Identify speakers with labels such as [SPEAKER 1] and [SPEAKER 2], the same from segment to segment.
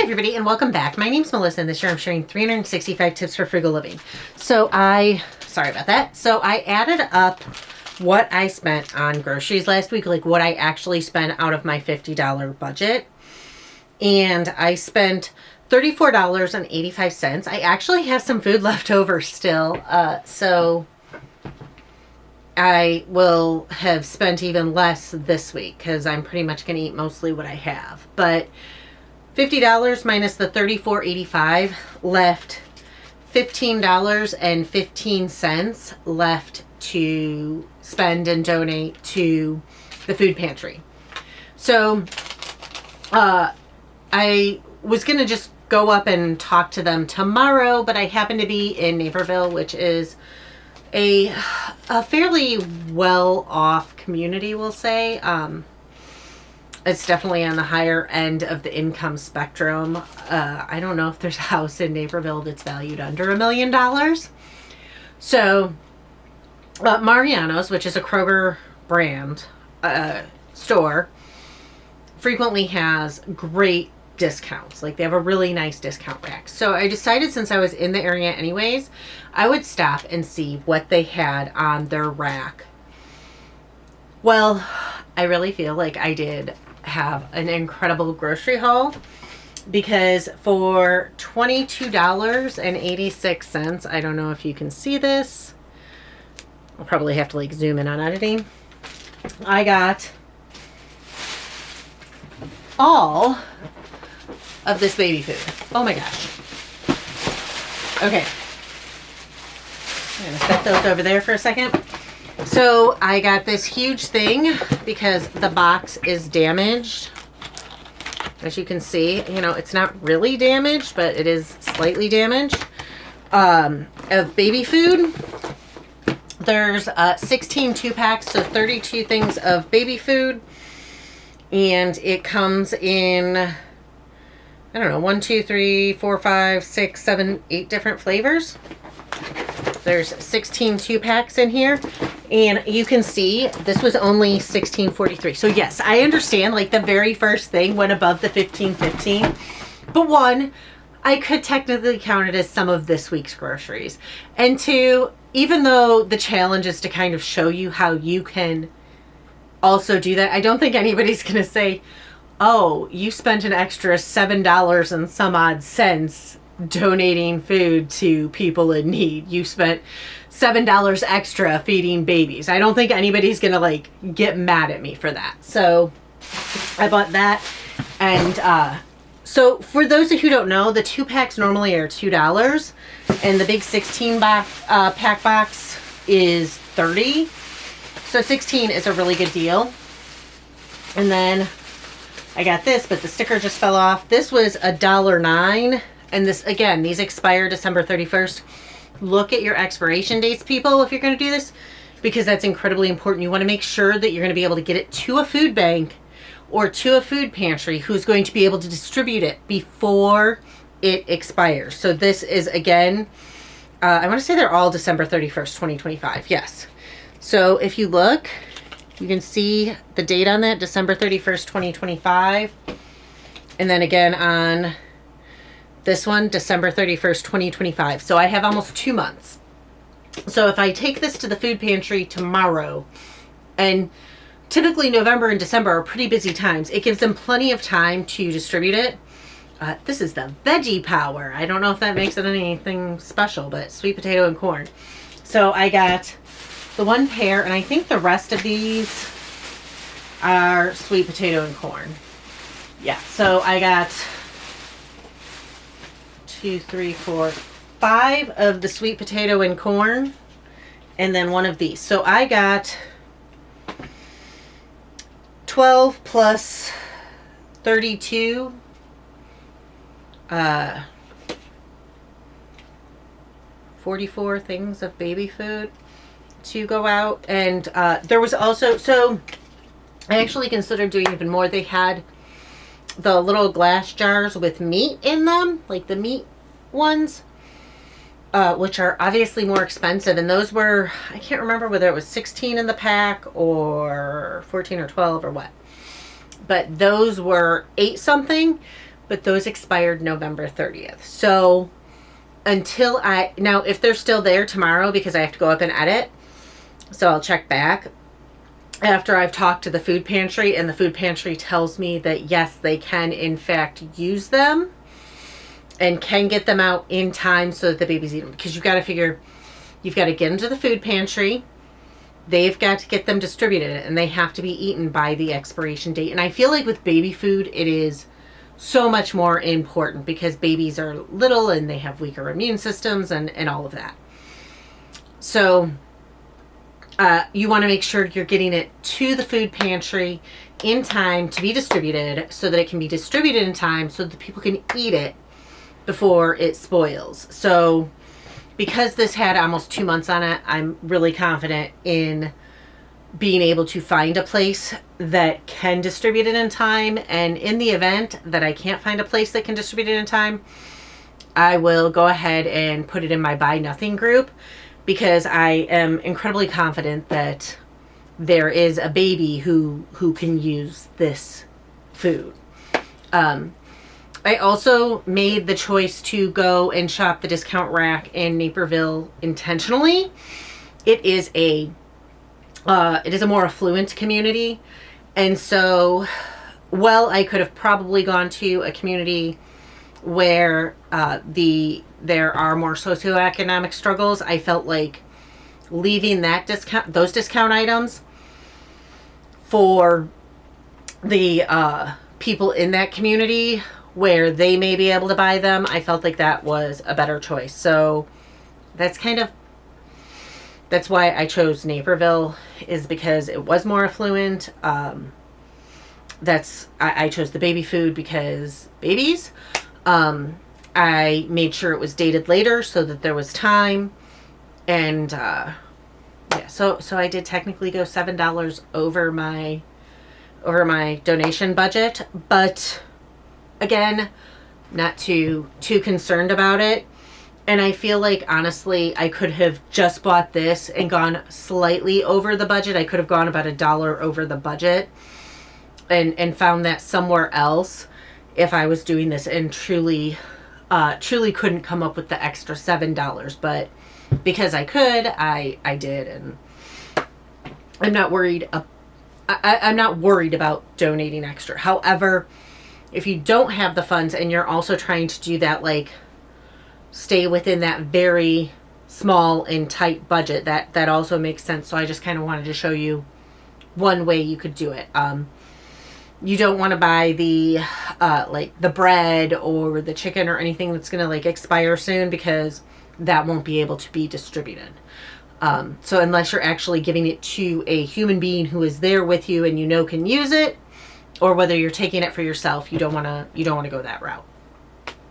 [SPEAKER 1] Hi everybody and welcome back. My name's Melissa and this year I'm sharing 365 tips for frugal living. Sorry about that. So I added up what I spent on groceries last week, like what I actually spent out of my $50 budget. And I spent $34.85. I actually have some food left over still. So I will have spent even less this week because I'm pretty much going to eat mostly what I have. But $50 minus the $34.85 left $15.15 left to spend and donate to the food pantry. So I was going to just go up and talk to them tomorrow, but I happen to be in Naperville, which is a fairly well-off community, we'll say. It's definitely on the higher end of the income spectrum. I don't know if there's a house in Naperville that's valued under $1 million. So Mariano's, which is a Kroger brand store, frequently has great discounts. Like they have a really nice discount rack. So I decided, since I was in the area anyways, I would stop and see what they had on their rack. Well, I really feel like I did have an incredible grocery haul, because for $22.86, I don't know if you can see this, I'll probably have to like zoom in on editing, I got all of this baby food. Oh my gosh. Okay, I'm gonna set those over there for a second. So I got this huge thing because the box is damaged. As you can see, you know, it's not really damaged, but it is slightly damaged, of baby food. There's 16 2-packs, so 32 things of baby food. And it comes in, I don't know, 1, 2, 3, 4, 5, 6, 7, 8 different flavors. There's 16 2-packs in here. And you can see this was only $16.43. So yes, I understand, like the very first thing went above the $15.15. But one, I could technically count it as some of this week's groceries. And two, even though the challenge is to kind of show you how you can also do that, I don't think anybody's going to say, oh, you spent an extra $7 and some odd cents donating food to people in need. You spent $7 extra feeding babies. I don't think anybody's gonna like get mad at me for that. So I bought that. And so for those of you who don't know, the 2-packs normally are $2, and the big 16 pack box is $30. So 16 is a really good deal. And then I got this, but the sticker just fell off. This was $1.09. And this, again, these expire December 31st. Look at your expiration dates, people, if you're going to do this, because that's incredibly important. You want to make sure that you're going to be able to get it to a food bank or to a food pantry who's going to be able to distribute it before it expires. So this is, again, I want to say they're all December 31st, 2025. Yes. So if you look, you can see the date on that, December 31st, 2025. And then again on this one, December 31st, 2025. So I have almost 2 months. So if I take this to the food pantry tomorrow, and typically November and December are pretty busy times, it gives them plenty of time to distribute it. This is the Veggie Power. I don't know if that makes it anything special, but sweet potato and corn. So I got the 1 pair, and I think the rest of these are sweet potato and corn. Yeah, so I got 2, 3, 4, 5 of the sweet potato and corn, and then 1 of these. So I got 12 plus 32, 44 things of baby food to go out. And there was also, so I actually considered doing even more. They had the little glass jars with meat in them, like the meat ones, which are obviously more expensive, and those were, I can't remember whether it was 16 in the pack or 14 or 12 or what, but those were 8 something. but those expired November 30th. So now if they're still there tomorrow, because I have to go up and edit, so I'll check back after I've talked to the food pantry, and the food pantry tells me that yes, they can in fact use them and can get them out in time so that the babies eat them. Because you've got to figure, you've got to get them to the food pantry, they've got to get them distributed, and they have to be eaten by the expiration date. And I feel like with baby food, it is so much more important because babies are little and they have weaker immune systems and all of that. So you want to make sure you're getting it to the food pantry in time to be distributed, so that it can be distributed in time so that people can eat it before it spoils. So because this had almost 2 months on it, I'm really confident in being able to find a place that can distribute it in time. And in the event that I can't find a place that can distribute it in time, I will go ahead and put it in my Buy Nothing group, because I am incredibly confident that there is a baby who can use this food. I also made the choice to go and shop the discount rack in Naperville intentionally. It is a more affluent community, and so I could have probably gone to a community where there are more socioeconomic struggles. I felt like leaving those discount items for the people in that community where they may be able to buy them, I felt like that was a better choice. So that's why I chose Naperville, is because it was more affluent. I chose the baby food because babies. I made sure it was dated later so that there was time. And so I did technically go $7 over my donation budget, but again, not too concerned about it. And I feel like, honestly, I could have just bought this and gone slightly over the budget. I could have gone about $1 over the budget and found that somewhere else if I was doing this and truly couldn't come up with the extra $7. But because I could, I did, and I'm not worried. I'm not worried about donating extra. However, if you don't have the funds and you're also trying to do that, like stay within that very small and tight budget, that also makes sense. So I just kind of wanted to show you one way you could do it. You don't want to buy the bread or the chicken or anything that's going to expire soon, because that won't be able to be distributed. So unless you're actually giving it to a human being who is there with you and can use it, or whether you're taking it for yourself, you don't want to go that route.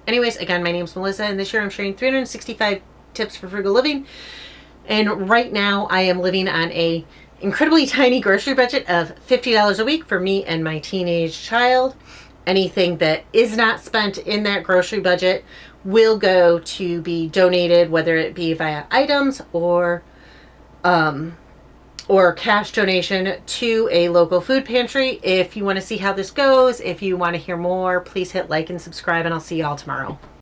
[SPEAKER 1] Anyways, again, my name's Melissa, and this year I'm sharing 365 tips for frugal living. And right now I am living on a incredibly tiny grocery budget of $50 a week for me and my teenage child. Anything that is not spent in that grocery budget will go to be donated, whether it be via items or cash donation to a local food pantry. If you want to see how this goes, if you want to hear more, please hit like and subscribe, and I'll see you all tomorrow.